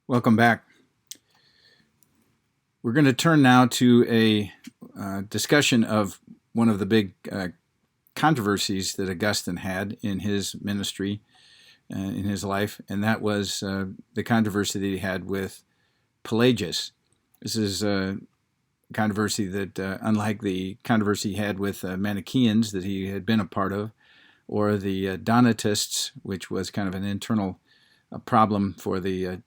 Welcome back. We're going to turn now to a discussion of one of the big controversies that Augustine had in his ministry, in his life, and that was the controversy that he had with Pelagius. This is a controversy that, unlike the controversy he had with Manichaeans that he had been a part of, or the Donatists, which was kind of an internal problem for the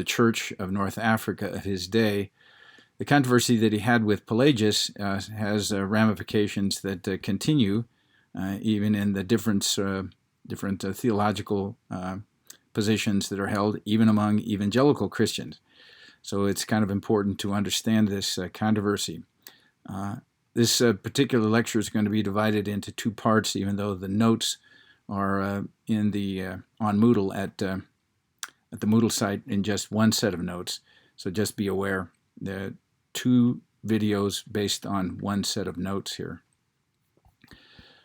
Church of North Africa of his day. The controversy that he had with Pelagius has ramifications that continue even in the different theological positions that are held even among evangelical Christians. So it's kind of important to understand this controversy. This particular lecture is going to be divided into two parts, even though the notes are in the on Moodle at the Moodle site in just one set of notes. So just be aware that two videos based on one set of notes here.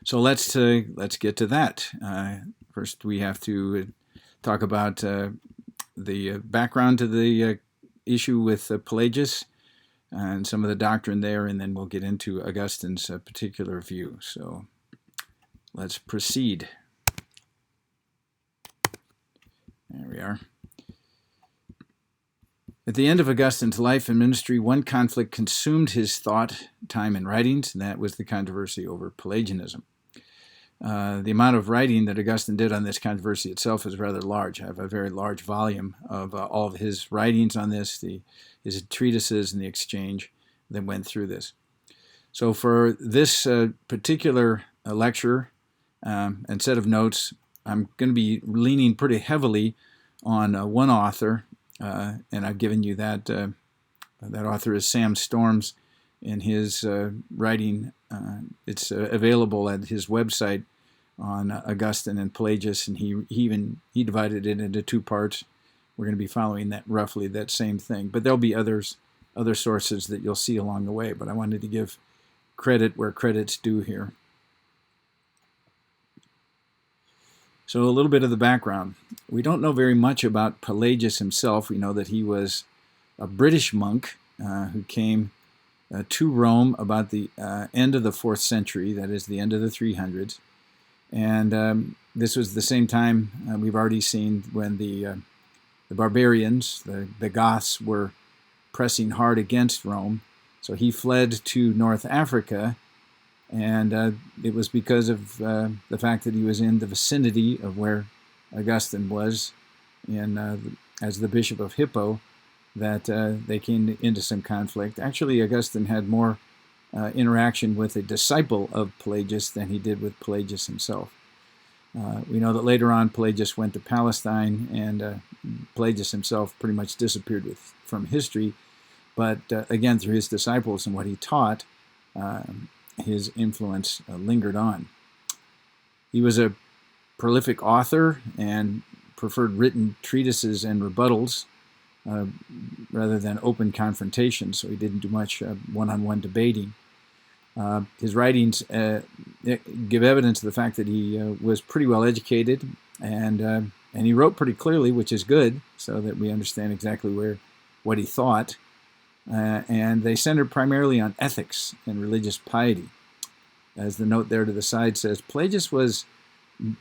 So let's get to that. First, we have to talk about the background to the issue with Pelagius and some of the doctrine there, and then we'll get into Augustine's particular view. So let's proceed. There we are. At the end of Augustine's life and ministry, one conflict consumed his thought, time, and writings, and that was the controversy over Pelagianism. The amount of writing that Augustine did on this controversy itself is rather large. I have a very large volume of all of his writings on this, his treatises and the exchange that went through this. So for this particular lecture and set of notes, I'm going to be leaning pretty heavily on one author, and I've given you that. That author is Sam Storms, in his writing. It's available at his website on Augustine and Pelagius, and he divided it into two parts. We're going to be following that roughly that same thing, but there'll be other sources that you'll see along the way. But I wanted to give credit where credit's due here. So a little bit of the background. We don't know very much about Pelagius himself. We know that he was a British monk who came to Rome about the end of the 4th century, that is the end of the 300s. And this was the same time we've already seen when the barbarians, the Goths, were pressing hard against Rome. So he fled to North Africa, and it was because of the fact that he was in the vicinity of where Augustine was as the Bishop of Hippo, that they came into some conflict. Actually, Augustine had more interaction with a disciple of Pelagius than he did with Pelagius himself. We know that later on Pelagius went to Palestine, and Pelagius himself pretty much disappeared from history. But again, through his disciples and what he taught, his influence lingered on. He was a prolific author and preferred written treatises and rebuttals rather than open confrontation, so he didn't do much one-on-one debating. His writings give evidence of the fact that he was pretty well educated, and he wrote pretty clearly, which is good, so that we understand exactly what he thought. And they centered primarily on ethics and religious piety. As the note there to the side says, Pelagius was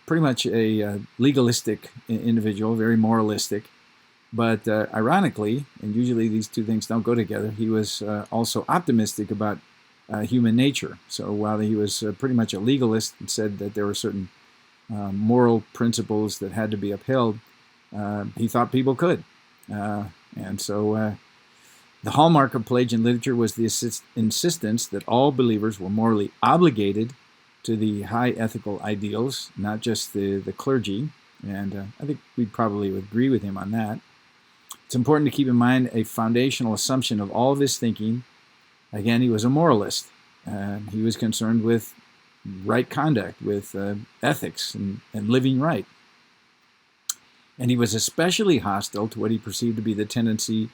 pretty much a legalistic individual, very moralistic, but ironically, and usually these two things don't go together, he was also optimistic about human nature. So while he was pretty much a legalist and said that there were certain moral principles that had to be upheld, he thought people could. And so the hallmark of Pelagian literature was the insistence that all believers were morally obligated to the high ethical ideals, not just the clergy. And I think we probably would agree with him on that. It's important to keep in mind a foundational assumption of all of his thinking. Again, he was a moralist. He was concerned with right conduct, with ethics and living right. And he was especially hostile to what he perceived to be the tendency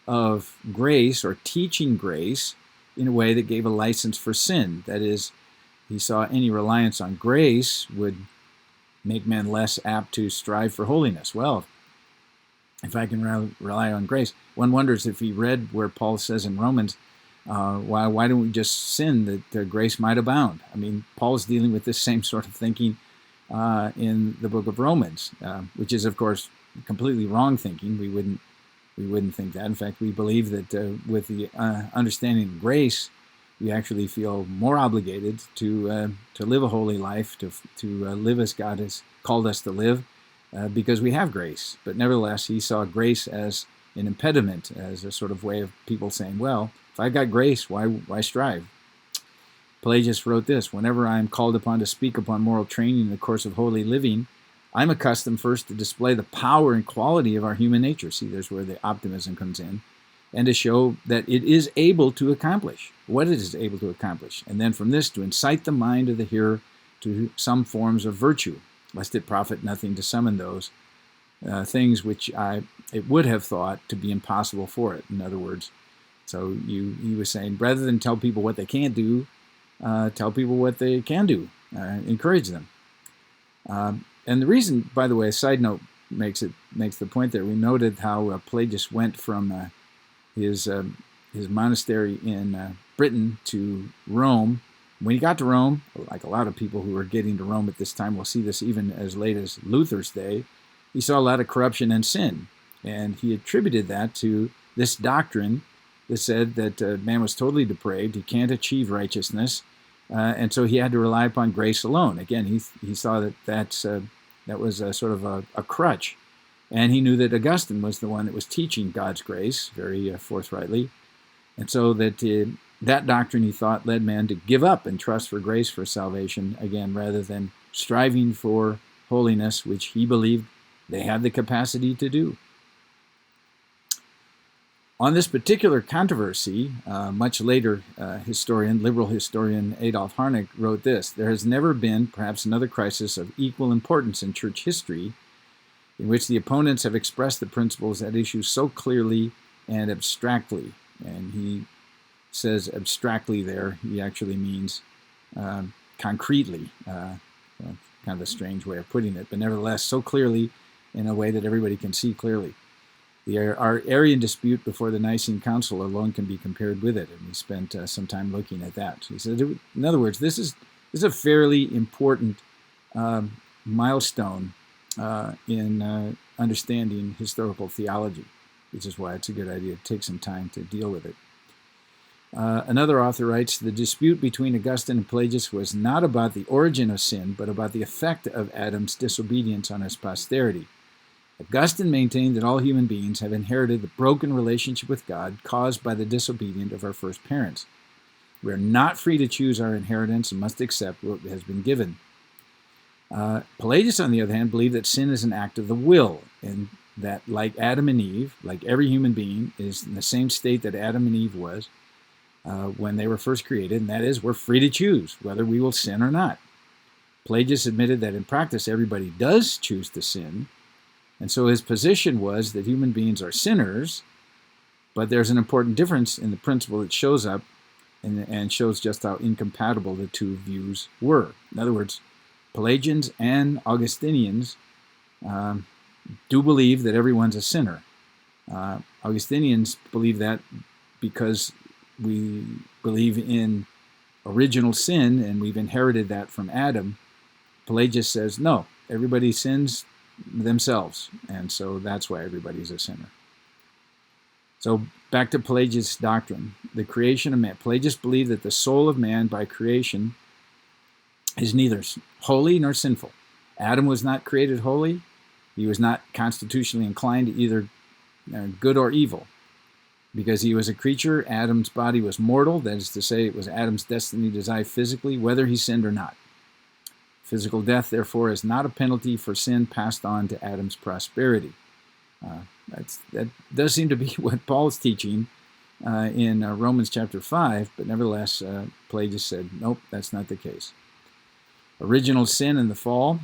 of grace, or teaching grace, in a way that gave a license for sin. That is, he saw any reliance on grace would make men less apt to strive for holiness. Well, if I can rely on grace. One wonders if he read where Paul says in Romans, why don't we just sin that grace might abound? I mean, Paul's dealing with this same sort of thinking in the book of Romans, which is, of course, completely wrong thinking. We wouldn't think that. In fact, we believe that with the understanding of grace, we actually feel more obligated to live a holy life, to live as God has called us to live, because we have grace. But nevertheless, he saw grace as an impediment, as a sort of way of people saying, well, if I've got grace, why strive? Pelagius wrote this: whenever I am called upon to speak upon moral training in the course of holy living, I'm accustomed first to display the power and quality of our human nature. See, there's where the optimism comes in. And to show that it is able to accomplish what it is able to accomplish. And then from this to incite the mind of the hearer to some forms of virtue, lest it profit nothing to summon those things which it would have thought to be impossible for it. In other words, so he was saying, rather than tell people what they can't do, tell people what they can do. Encourage them. And the reason, by the way, a side note makes the point there. We noted how Pelagius went from his monastery in Britain to Rome. When he got to Rome, like a lot of people who were getting to Rome at this time, we'll see this even as late as Luther's day, he saw a lot of corruption and sin. And he attributed that to this doctrine that said that man was totally depraved, he can't achieve righteousness, and so he had to rely upon grace alone. Again, he saw that was a sort of a crutch. And he knew that Augustine was the one that was teaching God's grace very forthrightly. And so that doctrine, he thought, led man to give up and trust for grace for salvation, again, rather than striving for holiness, which he believed they had the capacity to do. On this particular controversy, much later liberal historian Adolf Harnack wrote this: there has never been perhaps another crisis of equal importance in church history in which the opponents have expressed the principles at issue so clearly and abstractly. And he says abstractly there, he actually means concretely. Kind of a strange way of putting it, but nevertheless so clearly in a way that everybody can see clearly. Our Arian dispute before the Nicene Council alone can be compared with it, and we spent some time looking at that. So he said, in other words, this is a fairly important milestone in understanding historical theology, which is why it's a good idea to take some time to deal with it. Another author writes, the dispute between Augustine and Pelagius was not about the origin of sin, but about the effect of Adam's disobedience on his posterity. Augustine maintained that all human beings have inherited the broken relationship with God caused by the disobedience of our first parents. We are not free to choose our inheritance and must accept what has been given. Pelagius, on the other hand, believed that sin is an act of the will, and that, like Adam and Eve, like every human being, is in the same state that Adam and Eve was when they were first created, and that is, we're free to choose whether we will sin or not. Pelagius admitted that in practice everybody does choose to sin, and so his position was that human beings are sinners, but there's an important difference in the principle that shows up and shows just how incompatible the two views were. In other words, Pelagians and Augustinians do believe that everyone's a sinner. Augustinians believe that because we believe in original sin and we've inherited that from Adam. Pelagius says, no, everybody sins themselves, and so that's why everybody's a sinner. So back to Pelagius' doctrine, the creation of man. Pelagius believed that the soul of man by creation is neither holy nor sinful. Adam was not created holy. He was not constitutionally inclined to either good or evil. Because he was a creature, Adam's body was mortal. That is to say, it was Adam's destiny to die physically, whether he sinned or not. Physical death, therefore, is not a penalty for sin passed on to Adam's prosperity. That does seem to be what Paul's teaching in Romans chapter 5, but nevertheless, Pelagius said, nope, that's not the case. Original sin and the fall,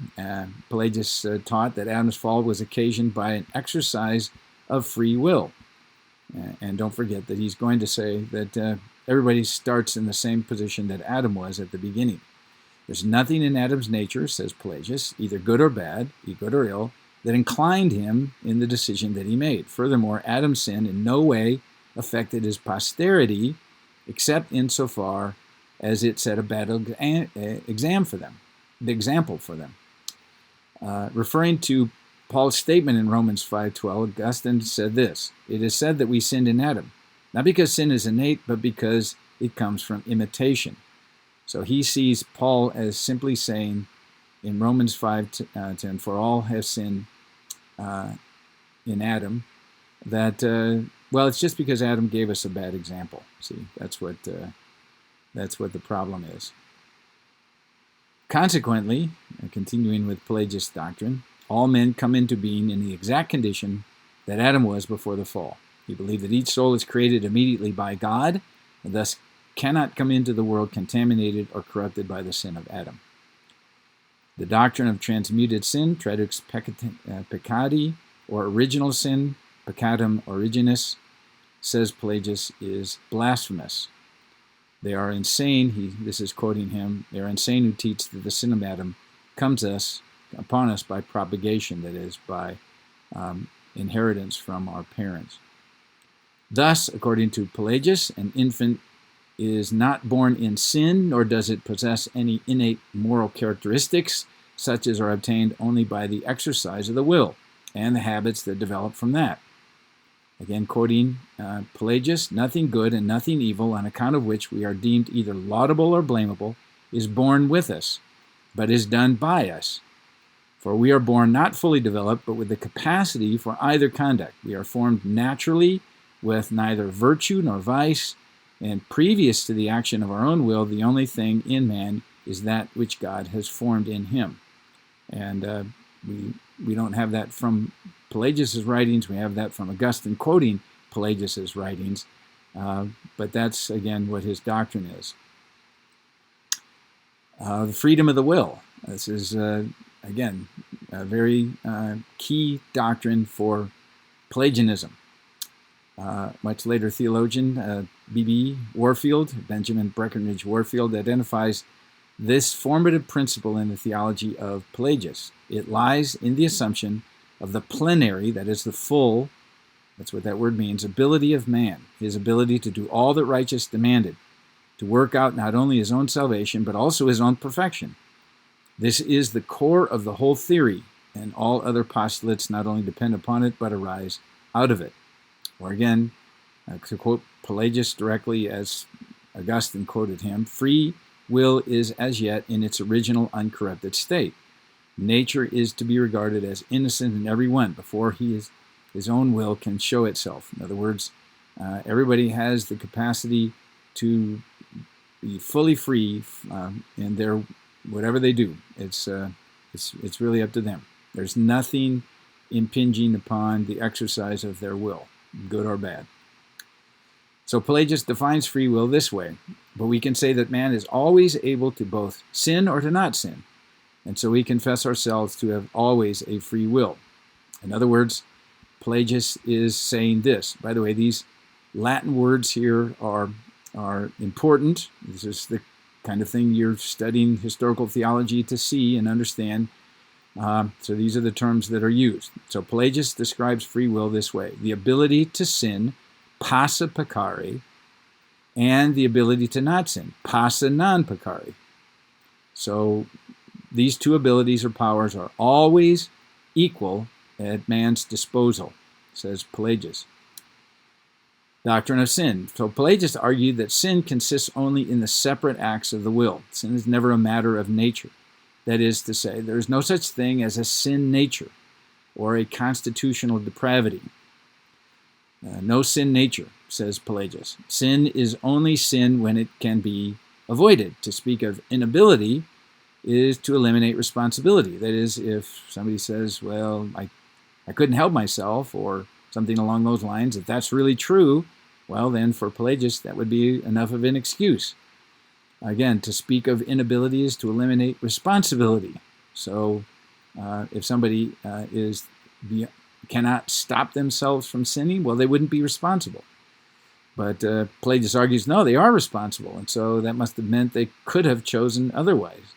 Pelagius taught that Adam's fall was occasioned by an exercise of free will. And don't forget that he's going to say that everybody starts in the same position that Adam was at the beginning. There's nothing in Adam's nature, says Pelagius, either good or bad, good or ill, that inclined him in the decision that he made. Furthermore, Adam's sin in no way affected his posterity, except insofar as it set a bad example for them. Referring to Paul's statement in Romans 5:12, Augustine said this: "It is said that we sinned in Adam, not because sin is innate, but because it comes from imitation." So he sees Paul as simply saying in Romans 5:10, "For all have sinned in Adam," that, well, it's just because Adam gave us a bad example. See, that's what the problem is. Consequently, continuing with Pelagius' doctrine, all men come into being in the exact condition that Adam was before the fall. He believed that each soul is created immediately by God, and thus cannot come into the world contaminated or corrupted by the sin of Adam. The doctrine of transmuted sin, traduc peccati, or original sin, peccatum originis, says Pelagius, is blasphemous. They are insane, this is quoting him, they are insane who teach that the sin of Adam comes upon us by propagation, that is, by inheritance from our parents. Thus, according to Pelagius, an infant is not born in sin, nor does it possess any innate moral characteristics, such as are obtained only by the exercise of the will and the habits that develop from that. Again, quoting Pelagius, "Nothing good and nothing evil, on account of which we are deemed either laudable or blamable, is born with us, but is done by us. For we are born not fully developed, but with the capacity for either conduct. We are formed naturally with neither virtue nor vice, and previous to the action of our own will, the only thing in man is that which God has formed in him." And we don't have that from Pelagius' writings. We have that from Augustine quoting Pelagius' writings. But that's, again, what his doctrine is. The freedom of the will. This is, again, a very key doctrine for Pelagianism. Much later theologian B.B. Warfield, Benjamin Breckinridge Warfield, identifies this formative principle in the theology of Pelagius. It lies in the assumption of the plenary, that is the full, that's what that word means, ability of man, his ability to do all that righteousness demanded, to work out not only his own salvation, but also his own perfection. This is the core of the whole theory, and all other postulates not only depend upon it, but arise out of it. Or again, to quote Pelagius directly as Augustine quoted him, "Free will is as yet in its original uncorrupted state. Nature is to be regarded as innocent in every one before his own will can show itself." In other words, everybody has the capacity to be fully free in their whatever they do. It's really up to them. There's nothing impinging upon the exercise of their will, good or bad. So Pelagius defines free will this way: "But we can say that man is always able to both sin or to not sin, and so we confess ourselves to have always a free will." In other words, Pelagius is saying this. By the way, these Latin words here are important. This is the kind of thing you're studying historical theology to see and understand. So these are the terms that are used. So Pelagius describes free will this way: the ability to sin, passa peccare, and the ability to not sin, passa non peccare. So these two abilities or powers are always equal at man's disposal, says Pelagius. Doctrine of sin. So Pelagius argued that sin consists only in the separate acts of the will. Sin is never a matter of nature. That is to say, there is no such thing as a sin nature or a constitutional depravity. No sin nature, says Pelagius. Sin is only sin when it can be avoided. To speak of inability is to eliminate responsibility. That is, if somebody says, well, I couldn't help myself, or something along those lines, if that's really true, well, then for Pelagius, that would be enough of an excuse. Again, to speak of inability is to eliminate responsibility. So if somebody cannot stop themselves from sinning, well, they wouldn't be responsible. But Pelagius argues, no, they are responsible, and so that must have meant they could have chosen otherwise.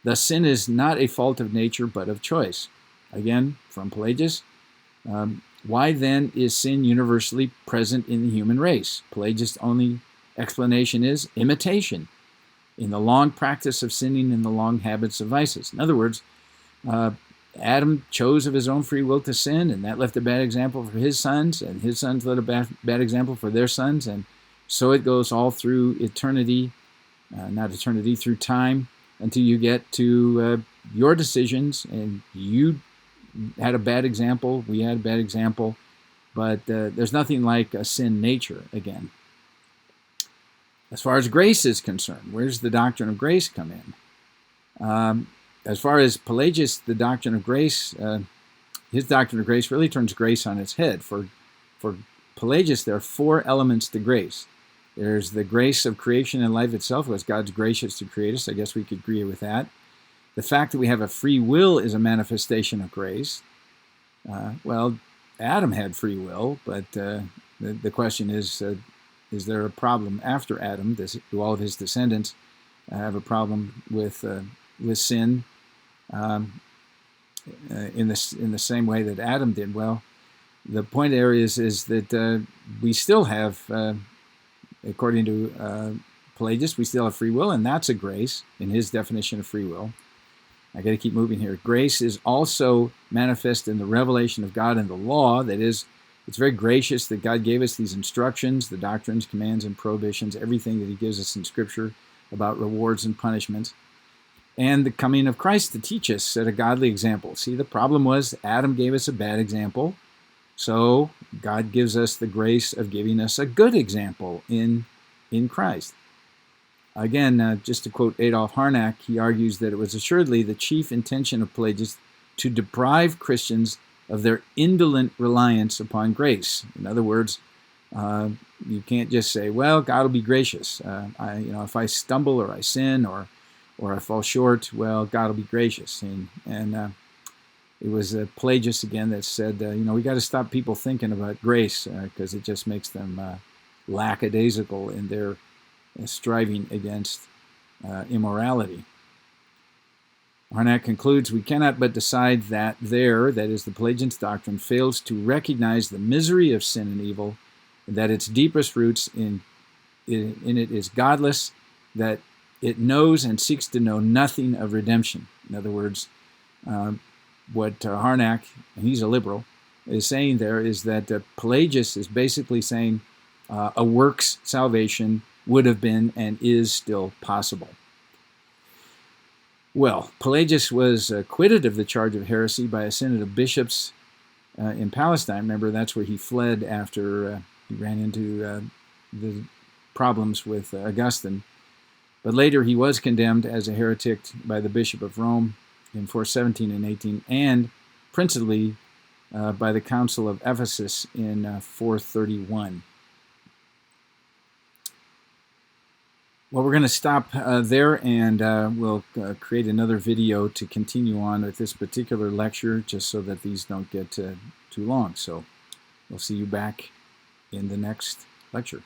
Thus, sin is not a fault of nature, but of choice. Again, from Pelagius, why then is sin universally present in the human race? Pelagius' only explanation is imitation in the long practice of sinning and the long habits of vices. In other words, Adam chose of his own free will to sin, and that left a bad example for his sons, and his sons led a bad example for their sons, and so it goes all through eternity, not eternity, through time, until you get to your decisions, and you had a bad example, we had a bad example, but there's nothing like a sin nature again. As far as grace is concerned, where does the doctrine of grace come in? As far as Pelagius, the doctrine of grace, his doctrine of grace really turns grace on its head. For Pelagius, there are four elements to grace. There's the grace of creation and life itself, was God's gracious to create us. I guess we could agree with that. The fact that we have a free will is a manifestation of grace. Well, Adam had free will, but the question is there a problem after Adam? Do all of his descendants have a problem with sin in the same way that Adam did? Well, the point there is that we still have, according to Pelagius, we still have free will, and that's a grace in his definition of free will. I got to keep moving here. Grace is also manifest in the revelation of God and the law. That is, it's very gracious that God gave us these instructions, the doctrines, commands, and prohibitions, everything that he gives us in Scripture about rewards and punishments, and the coming of Christ to teach us, set a godly example. See, the problem was Adam gave us a bad example, so God gives us the grace of giving us a good example in Christ. Again, just to quote Adolf Harnack, he argues that it was assuredly the chief intention of Pelagius to deprive Christians of their indolent reliance upon grace. In other words, you can't just say, well, God will be gracious. If I stumble or I sin or I fall short, well, God will be gracious. And it was Pelagius again that said, we got to stop people thinking about grace because it just makes them lackadaisical in their striving against immorality. Harnack concludes, we cannot but decide that that is the Pelagian doctrine, fails to recognize the misery of sin and evil, and that its deepest roots in it is godless, that it knows and seeks to know nothing of redemption. In other words, what Harnack, and he's a liberal, is saying there is that Pelagius is basically saying a works salvation would have been and is still possible. Well, Pelagius was acquitted of the charge of heresy by a synod of bishops in Palestine. Remember, that's where he fled after he ran into the problems with Augustine. But later he was condemned as a heretic by the Bishop of Rome in 417 and 18, and principally by the Council of Ephesus in 431. Well, we're going to stop there, and we'll create another video to continue on with this particular lecture, just so that these don't get too long. So we'll see you back in the next lecture.